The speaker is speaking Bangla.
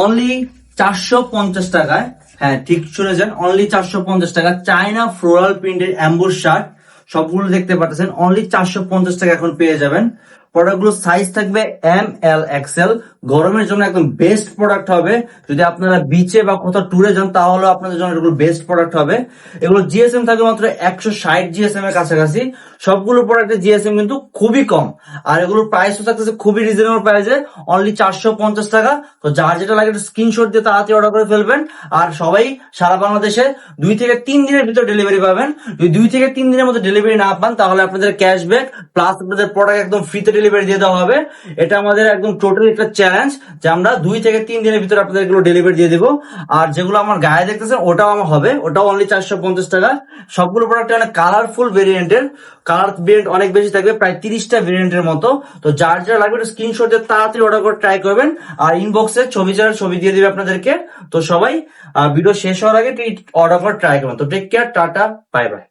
অনলি 450 টাকায়, হ্যাঁ ঠিক শুনেছেন, অনলি 450 টাকা চায়না ফ্লোরাল প্রিন্টের অ্যাম্বুশ শার্ট সবগুলো দেখতে পাচ্ছেন অনলি 450 টাকা এখন পেয়ে যাবেন। প্রোডাক্টগুলো সাইজ থাকবে ML XL। গরমের জন্য একদম বেস্ট প্রোডাক্ট হবে। যদি আপনারা বিচে বা কোথাও ট্যুরে যান তাহলে আপনাদের জন্য এগুলো বেস্ট প্রোডাক্ট হবে। এগুলো জিএসএম থাকবে মাত্র 160 জিএসএম এর কাছাকাছি। সবগুলো প্রোডাক্টের জিএসএম কিন্তু খুবই কম, আর এগুলোর প্রাইসও থাকতেছে খুবই রিজনেবল প্রাইসে, অনলি 450 টাকা। তো যার যেটা লাগে স্ক্রিনশট দিয়ে তাড়াতাড়ি অর্ডার করে ফেলবেন। আর সবাই সারা বাংলাদেশে 2 থেকে 3 দিনের ভিতর ডেলিভারি পাবেন। যদি 2 থেকে 3 দিনের মধ্যে ডেলিভারি না পান তাহলে আপনাদের ক্যাশব্যাক প্লাস আপনাদের প্রোডাক্ট একদম ফ্রিতে ডেলিভারি দিয়ে দেওয়া হবে। এটা আমাদের একদম টোটালি একটা চ্যালেঞ্জ যে আমরা 2 থেকে 3 দিনের ভিতরে আপনাদের এগুলো ডেলিভারি দিয়ে দিব। আর যেগুলো আমার গায়ে দেখতেছেন ওটাও আমার হবে, ওটাও অনলি 450 টাকা। সবগুলো প্রোডাক্ট অনেক কালারফুল ভেরিয়েন্টের, কালার ভেরিয়েন্ট অনেক বেশি থাকবে, প্রায় 30টা ভেরিয়েন্টের মতো। তো যার যা লাগবে স্ক্রিনশট দিয়ে তাড়াতাড়ি অর্ডার করে ট্রাই করবেন। আর ইনবক্সে ছবি দিয়ে দিবে আপনাদেরকে। তো সবাই ভিডিও শেষ হওয়ার আগে অর্ডার করে ট্রাই করবেন। তো take care, tata, bye by.